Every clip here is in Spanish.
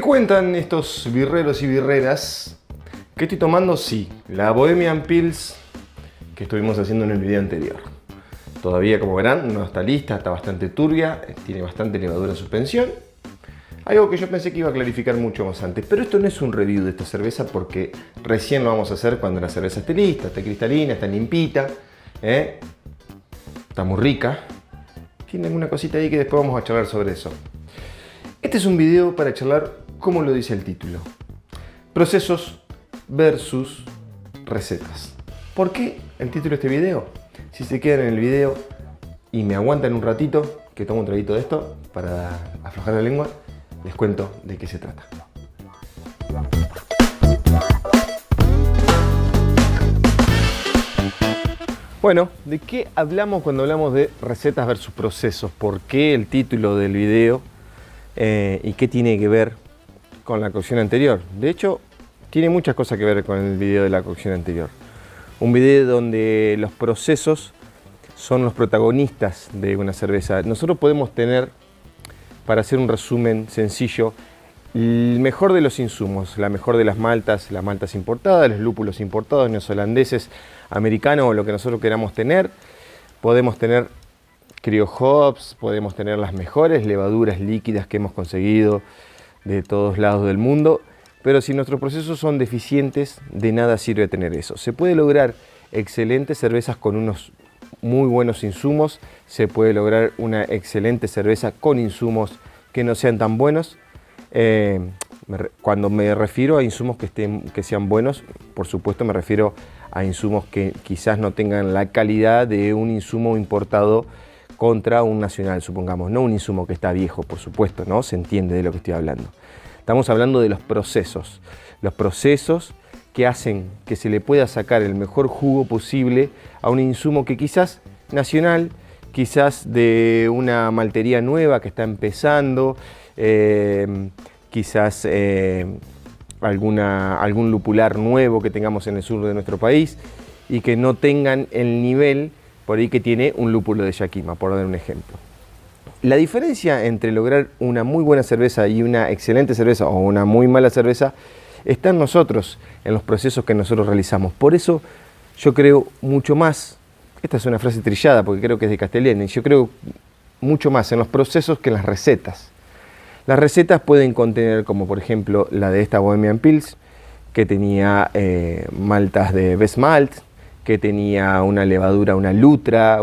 cuentan estos birreros y birreras que estoy tomando? Sí, la Bohemian Pils que estuvimos haciendo en el video anterior. Todavía, como verán, no está lista, está bastante turbia, tiene bastante levadura en suspensión. Algo que yo pensé que iba a clarificar mucho más antes. Pero esto no es un review de esta cerveza porque recién lo vamos a hacer cuando la cerveza esté lista, esté cristalina, está limpita. Está muy rica. Tiene alguna cosita ahí que después vamos a charlar sobre eso. Este es un video para charlar, como lo dice el título. Procesos versus recetas. ¿Por qué el título de este video? Si se quedan en el video y me aguantan un ratito, que tomo un traguito de esto para aflojar la lengua, les cuento de qué se trata. Bueno, ¿de qué hablamos cuando hablamos de recetas versus procesos? ¿Por qué el título del video? ¿Y qué tiene que ver con la cocción anterior? De hecho, tiene muchas cosas que ver con el video de la cocción anterior. Un video donde los procesos son los protagonistas de una cerveza. Nosotros podemos tener, para hacer un resumen sencillo, el mejor de los insumos, la mejor de las maltas importadas, los lúpulos importados, neozelandeses, americanos o lo que nosotros queramos tener. Podemos tener cryo hops, podemos tener las mejores levaduras líquidas que hemos conseguido de todos lados del mundo, pero si nuestros procesos son deficientes, de nada sirve tener eso. Se puede lograr excelentes cervezas con unos muy buenos insumos, se puede lograr una excelente cerveza con insumos que no sean tan buenos. Cuando me refiero a insumos que sean buenos, por supuesto me refiero a insumos que quizás no tengan la calidad de un insumo importado contra un nacional, supongamos, no un insumo que está viejo, por supuesto, ¿no? Se entiende de lo que estoy hablando. Estamos hablando de los procesos que hacen que se le pueda sacar el mejor jugo posible a un insumo que quizás nacional, quizás de una maltería nueva que está empezando, quizás algún lupular nuevo que tengamos en el sur de nuestro país y que no tengan el nivel por ahí que tiene un lúpulo de Yakima, por dar un ejemplo. La diferencia entre lograr una muy buena cerveza y una excelente cerveza o una muy mala cerveza está en nosotros, en los procesos que nosotros realizamos. Por eso yo creo mucho más, esta es una frase trillada porque creo que es de Castellani, yo creo mucho más en los procesos que en las recetas. Las recetas pueden contener, como por ejemplo la de esta Bohemian Pils, que tenía maltas de Best Malt, que tenía una levadura, una Lutra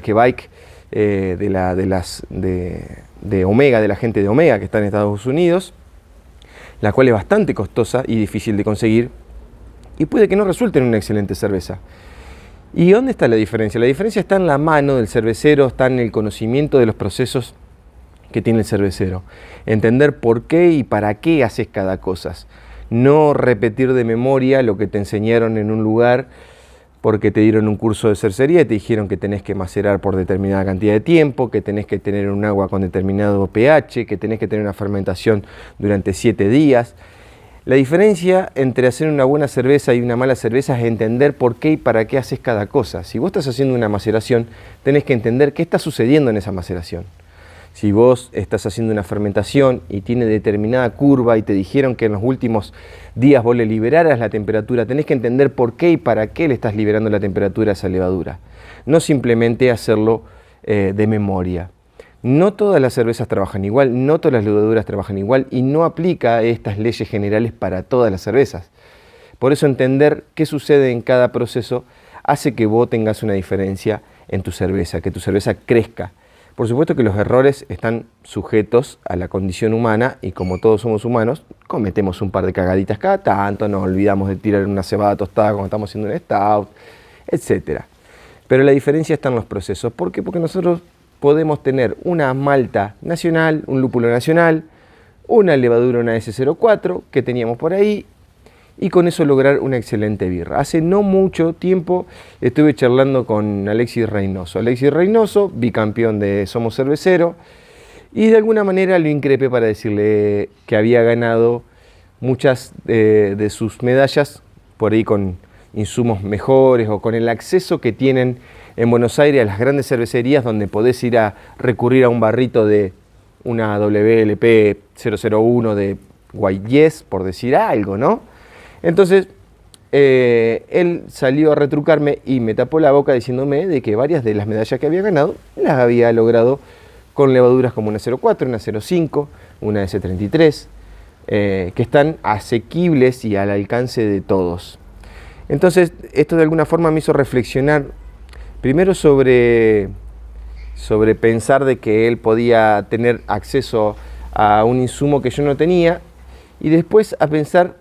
Quebec de Omega, de la gente de Omega que está en Estados Unidos, la cual es bastante costosa y difícil de conseguir y puede que no resulte en una excelente cerveza. ¿Y dónde está la diferencia? La diferencia está en la mano del cervecero, está en el conocimiento de los procesos que tiene el cervecero. Entender por qué y para qué haces cada cosa. No repetir de memoria lo que te enseñaron en un lugar porque te dieron un curso de cervecería y te dijeron que tenés que macerar por determinada cantidad de tiempo, que tenés que tener un agua con determinado pH, que tenés que tener una fermentación durante 7 días. La diferencia entre hacer una buena cerveza y una mala cerveza es entender por qué y para qué haces cada cosa. Si vos estás haciendo una maceración, tenés que entender qué está sucediendo en esa maceración. Si vos estás haciendo una fermentación y tiene determinada curva y te dijeron que en los últimos días vos le liberaras la temperatura, tenés que entender por qué y para qué le estás liberando la temperatura a esa levadura. No simplemente hacerlo de memoria. No todas las cervezas trabajan igual, no todas las levaduras trabajan igual y no aplica estas leyes generales para todas las cervezas. Por eso entender qué sucede en cada proceso hace que vos tengas una diferencia en tu cerveza, que tu cerveza crezca. Por supuesto que los errores están sujetos a la condición humana y como todos somos humanos, cometemos un par de cagaditas cada tanto, nos olvidamos de tirar una cebada tostada cuando estamos haciendo un stout, etc. Pero la diferencia está en los procesos. ¿Por qué? Porque nosotros podemos tener una malta nacional, un lúpulo nacional, una levadura, una S04 que teníamos por ahí, y con eso lograr una excelente birra. Hace no mucho tiempo estuve charlando con Alexis Reynoso. Alexis Reynoso, bicampeón de Somos Cervecero, y de alguna manera lo increpé para decirle que había ganado muchas de sus medallas por ahí con insumos mejores o con el acceso que tienen en Buenos Aires a las grandes cervecerías donde recurrir a un barrito de una WLP 001 de Guayés, por decir algo, ¿no? Entonces, él salió a retrucarme y me tapó la boca diciéndome de que varias de las medallas que había ganado las había logrado con levaduras como una 04, una 05, una S33, que están asequibles y al alcance de todos. Entonces, esto de alguna forma me hizo reflexionar primero sobre pensar de que él podía tener acceso a un insumo que yo no tenía, y después a pensar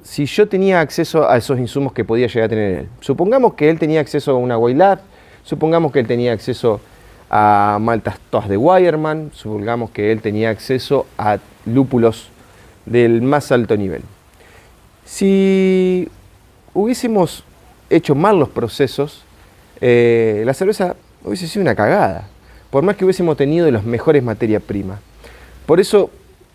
si yo tenía acceso a esos insumos que podía llegar a tener él. Supongamos que él tenía acceso a una Waylat, supongamos que él tenía acceso a maltas todas de Weyermann, supongamos que él tenía acceso a lúpulos del más alto nivel. Si hubiésemos hecho mal los procesos, la cerveza hubiese sido una cagada, por más que hubiésemos tenido las mejores materias primas. Por eso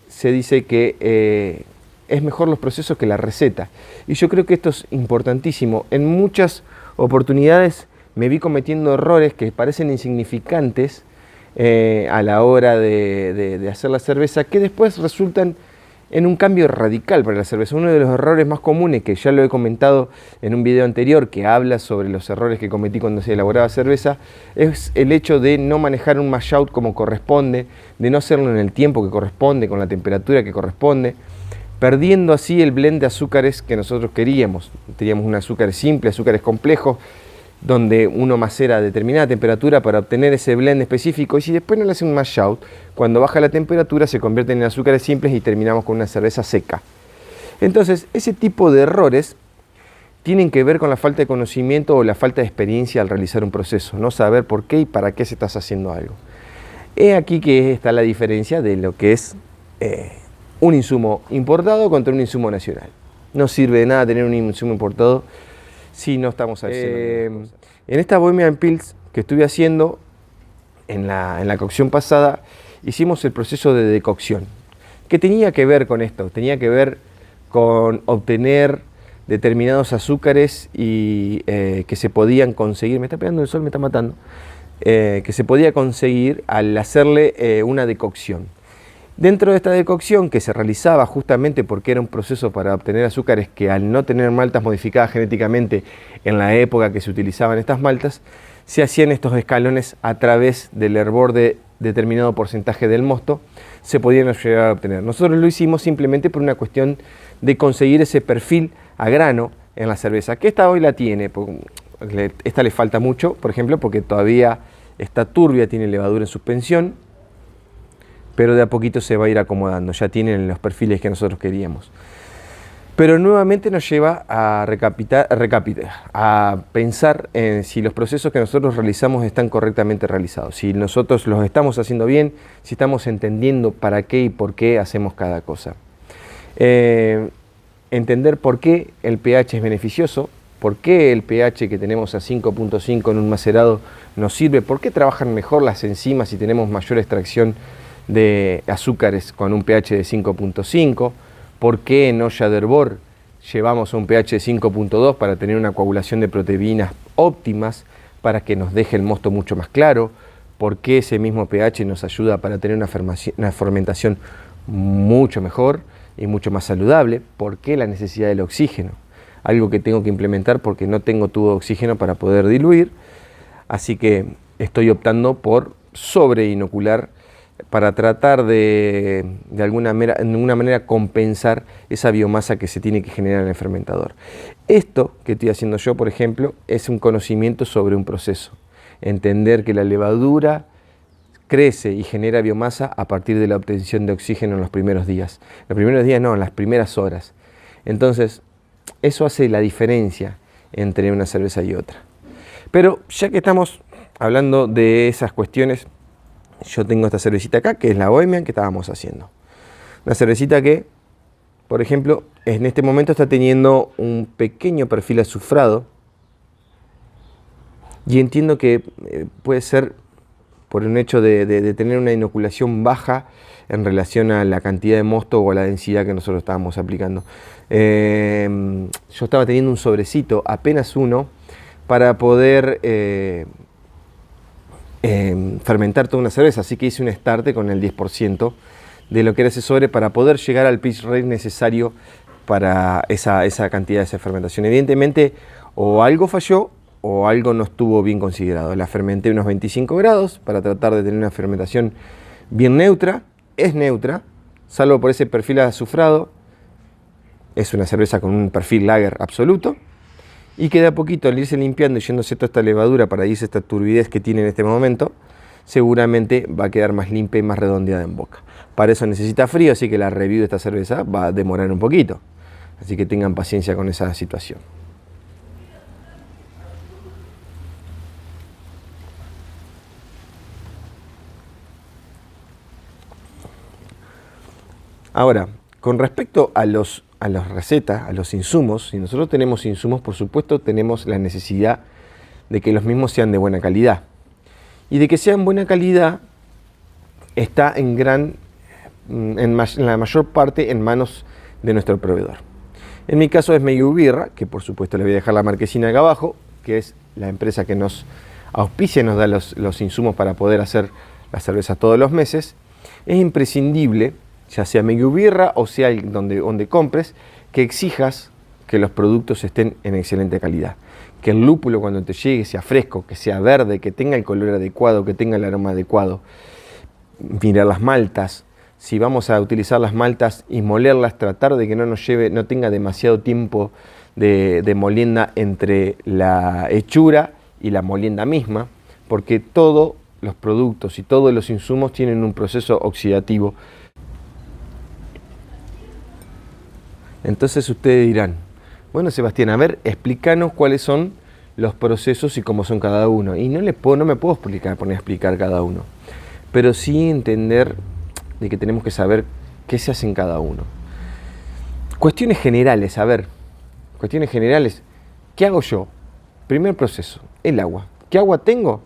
se dice que es mejor los procesos que la receta. Y yo creo que esto es importantísimo. En muchas oportunidades me vi cometiendo errores que parecen insignificantes a la hora de hacer la cerveza, que después resultan en un cambio radical para la cerveza. Uno de los errores más comunes, que ya lo he comentado en un video anterior que habla sobre los errores que cometí cuando se elaboraba cerveza, es el hecho de no manejar un mash out como corresponde, de no hacerlo en el tiempo que corresponde, con la temperatura que corresponde, perdiendo así el blend de azúcares que nosotros queríamos. Teníamos un azúcar simple, azúcares complejos, donde uno macera a determinada temperatura para obtener ese blend específico, y si después no le hace un mash out, cuando baja la temperatura se convierten en azúcares simples y terminamos con una cerveza seca. Entonces, ese tipo de errores tienen que ver con la falta de conocimiento o la falta de experiencia al realizar un proceso, no saber por qué y para qué se estás haciendo algo. Es aquí que está la diferencia de lo que es un insumo importado contra un insumo nacional. No sirve de nada tener un insumo importado si no estamos haciendo en esta Bohemian Pils que estuve haciendo, en la cocción pasada, hicimos el proceso de decocción. ¿Qué tenía que ver con esto? Tenía que ver con obtener determinados azúcares y que se podían conseguir, me está pegando el sol, me está matando, que se podía conseguir al hacerle una decocción. Dentro de esta decocción, que se realizaba justamente porque era un proceso para obtener azúcares que, al no tener maltas modificadas genéticamente en la época que se utilizaban estas maltas, se hacían estos escalones a través del hervor de determinado porcentaje del mosto, se podían llegar a obtener. Nosotros lo hicimos simplemente por una cuestión de conseguir ese perfil a grano en la cerveza, que esta hoy la tiene. Esta le falta mucho, por ejemplo, porque todavía está turbia, tiene levadura en suspensión, pero de a poquito se va a ir acomodando, ya tienen los perfiles que nosotros queríamos. Pero nuevamente nos lleva a pensar en si los procesos que nosotros realizamos están correctamente realizados, si nosotros los estamos haciendo bien, si estamos entendiendo para qué y por qué hacemos cada cosa. Entender por qué el pH es beneficioso, por qué el pH que tenemos a 5.5 en un macerado nos sirve, por qué trabajan mejor las enzimas si tenemos mayor extracción de azúcares con un pH de 5.5, por qué en olla de hervor llevamos a un pH de 5.2 para tener una coagulación de proteínas óptimas para que nos deje el mosto mucho más claro, por qué ese mismo pH nos ayuda para tener una fermentación mucho mejor y mucho más saludable, por qué la necesidad del oxígeno, algo que tengo que implementar porque no tengo tubo de oxígeno para poder diluir, así que estoy optando por sobreinocular para tratar de alguna manera compensar esa biomasa que se tiene que generar en el fermentador. Esto que estoy haciendo yo, por ejemplo, es un conocimiento sobre un proceso. Entender que la levadura crece y genera biomasa a partir de la obtención de oxígeno en los primeros días. Los primeros días no, en las primeras horas. Entonces, eso hace la diferencia entre una cerveza y otra. Pero ya que estamos hablando de esas cuestiones, yo tengo esta cervecita acá, que es la Bohemian que estábamos haciendo. Una cervecita que, por ejemplo, en este momento está teniendo un pequeño perfil azufrado. Y entiendo que puede ser por un hecho de tener una inoculación baja en relación a la cantidad de mosto o a la densidad que nosotros estábamos aplicando. Yo estaba teniendo un sobrecito, apenas uno, para poder fermentar toda una cerveza, así que hice un start con el 10% de lo que era ese sobre para poder llegar al pitch rate necesario para esa cantidad de esa fermentación. Evidentemente, o algo falló o algo no estuvo bien considerado. La fermenté unos 25 grados para tratar de tener una fermentación bien neutra. Es neutra, salvo por ese perfil azufrado. Es una cerveza con un perfil lager absoluto. Y que de a poquito, al irse limpiando y yéndose toda esta levadura para irse esta turbidez que tiene en este momento, seguramente va a quedar más limpia y más redondeada en boca. Para eso necesita frío, así que la review de esta cerveza va a demorar un poquito. Así que tengan paciencia con esa situación. Ahora, con respecto a las recetas, a los insumos, si nosotros tenemos insumos, por supuesto tenemos la necesidad de que los mismos sean de buena calidad. Y de que sean buena calidad está en la mayor parte en manos de nuestro proveedor. En mi caso es Megu Birra, que por supuesto le voy a dejar la marquesina acá abajo, que es la empresa que nos auspicia y nos da los insumos para poder hacer las cervezas todos los meses. Es imprescindible, ya sea Megu Birra o sea donde compres, que exijas que los productos estén en excelente calidad. Que el lúpulo cuando te llegue sea fresco, que sea verde, que tenga el color adecuado, que tenga el aroma adecuado. Mirar las maltas. Si vamos a utilizar las maltas y molerlas, tratar de que no tenga demasiado tiempo de molienda entre la hechura y la molienda misma, porque todos los productos y todos los insumos tienen un proceso oxidativo. Entonces ustedes dirán, bueno, Sebastián, a ver, explícanos cuáles son los procesos y cómo son cada uno. Y no me puedo poner a explicar cada uno, pero sí entender de que tenemos que saber qué se hace en cada uno. Cuestiones generales, ¿qué hago yo? Primer proceso, el agua. ¿Qué agua tengo?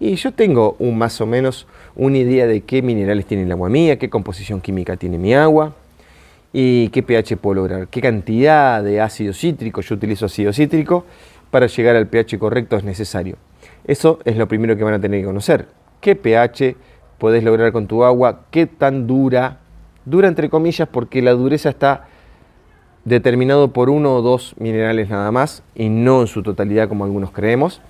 Y yo tengo más o menos una idea de qué minerales tiene el agua mía, qué composición química tiene mi agua, y qué pH puedo lograr, qué cantidad de ácido cítrico, yo utilizo ácido cítrico, para llegar al pH correcto es necesario. Eso es lo primero que van a tener que conocer. ¿Qué pH podés lograr con tu agua? ¿Qué tan dura? Dura entre comillas porque la dureza está determinado por 1 o 2 minerales nada más y no en su totalidad como algunos creemos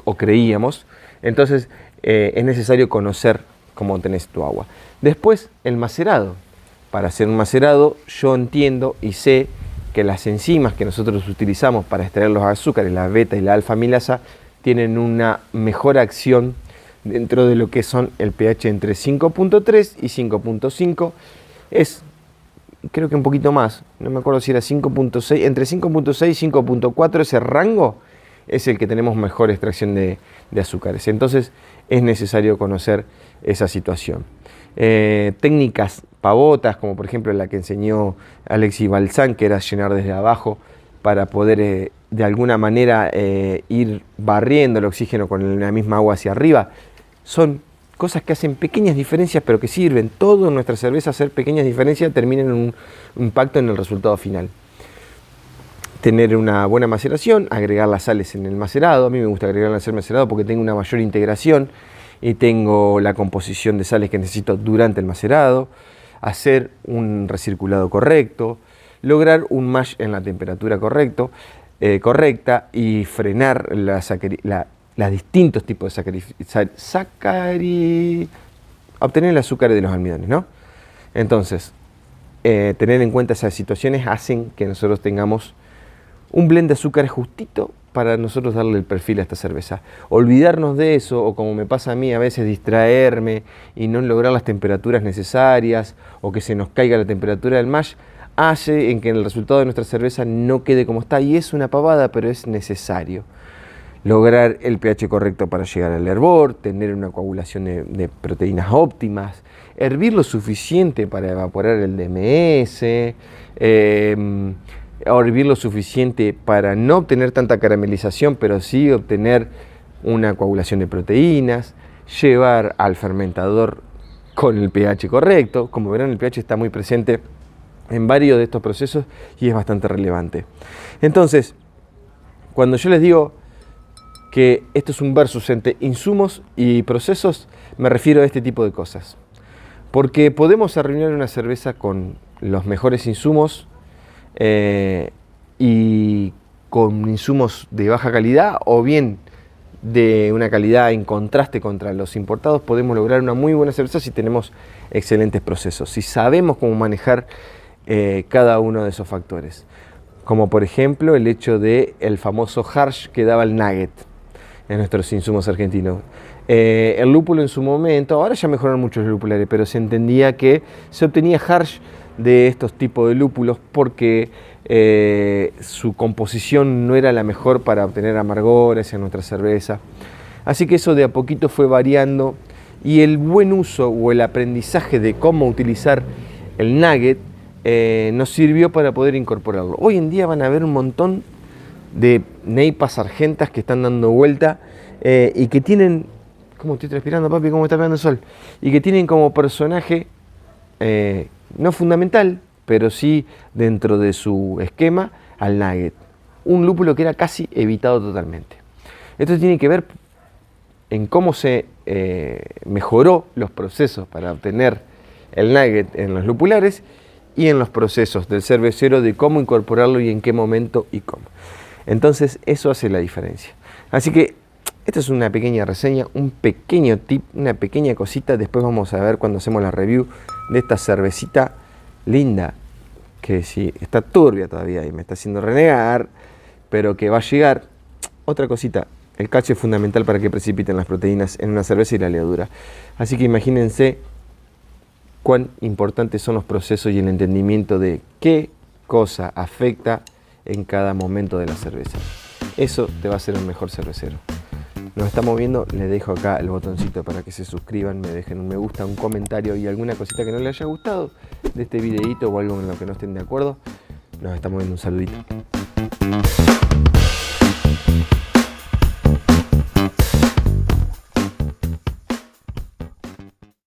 o creíamos. Entonces es necesario conocer cómo tenés tu agua. Después el macerado. Para hacer un macerado, yo entiendo y sé que las enzimas que nosotros utilizamos para extraer los azúcares, la beta y la alfa-amilasa, tienen una mejor acción dentro de lo que son el pH entre 5.3 y 5.5. Es, creo que un poquito más, no me acuerdo si era 5.6, entre 5.6 y 5.4, ese rango es el que tenemos mejor extracción de azúcares. Entonces es necesario conocer esa situación. Técnicas pavotas, como por ejemplo la que enseñó Alexis Balzán, que era llenar desde abajo para poder de alguna manera ir barriendo el oxígeno con la misma agua hacia arriba. Son cosas que hacen pequeñas diferencias, pero que sirven. Todo en nuestra cerveza hacer pequeñas diferencias termina en un impacto en el resultado final. Tener una buena maceración, agregar las sales en el macerado. A mí me gusta agregarlas en el macerado porque tengo una mayor integración y tengo la composición de sales que necesito durante el macerado, hacer un recirculado correcto, lograr un mash en la temperatura correcta y frenar los distintos tipos de obtener el azúcar de los almidones, ¿no? Entonces, tener en cuenta esas situaciones hacen que nosotros tengamos un blend de azúcar justito para nosotros darle el perfil a esta cerveza. Olvidarnos de eso, o como me pasa a mí a veces, distraerme y no lograr las temperaturas necesarias, o que se nos caiga la temperatura del mash, hace en que el resultado de nuestra cerveza no quede como está. Y es una pavada, pero es necesario. Lograr el pH correcto para llegar al hervor, tener una coagulación de proteínas óptimas, hervir lo suficiente para evaporar el DMS, hervir lo suficiente para no obtener tanta caramelización, pero sí obtener una coagulación de proteínas, llevar al fermentador con el pH correcto. Como verán, el pH está muy presente en varios de estos procesos y es bastante relevante. Entonces, cuando yo les digo que esto es un versus entre insumos y procesos, me refiero a este tipo de cosas. Porque podemos arruinar una cerveza con los mejores insumos y con insumos de baja calidad, o bien de una calidad en contraste contra los importados. Podemos lograr una muy buena cerveza si tenemos excelentes procesos, si sabemos cómo manejar cada uno de esos factores. Como por ejemplo el hecho del famoso harsh que daba el Nugget en nuestros insumos argentinos. El lúpulo en su momento, ahora ya mejoraron mucho los lupulares, pero se entendía que se obtenía harsh de estos tipos de lúpulos porque su composición no era la mejor para obtener amargores en nuestra cerveza. Así que eso de a poquito fue variando, y el buen uso o el aprendizaje de cómo utilizar el Nugget nos sirvió para poder incorporarlo. Hoy en día van a ver un montón de neipas argentas que están dando vuelta y que tienen... ¿Cómo estoy transpirando, papi? ¿Cómo está pegando el sol? Y que tienen como personaje, no fundamental, pero sí dentro de su esquema, al Nugget. Un lúpulo que era casi evitado totalmente. Esto tiene que ver en cómo se mejoró los procesos para obtener el Nugget en los lupulares y en los procesos del cervecero de cómo incorporarlo y en qué momento y cómo. Entonces eso hace la diferencia. Así que esta es una pequeña reseña, un pequeño tip, una pequeña cosita. Después vamos a ver cuando hacemos la review de esta cervecita linda, que sí, está turbia todavía y me está haciendo renegar, pero que va a llegar. Otra cosita, el cacho es fundamental para que precipiten las proteínas en una cerveza y la levadura. Así que imagínense cuán importantes son los procesos y el entendimiento de qué cosa afecta en cada momento de la cerveza. Eso te va a hacer un mejor cervecero. Nos estamos viendo, les dejo acá el botoncito para que se suscriban, me dejen un me gusta, un comentario y alguna cosita que no les haya gustado de este videito o algo en lo que no estén de acuerdo. Nos estamos viendo, un saludito.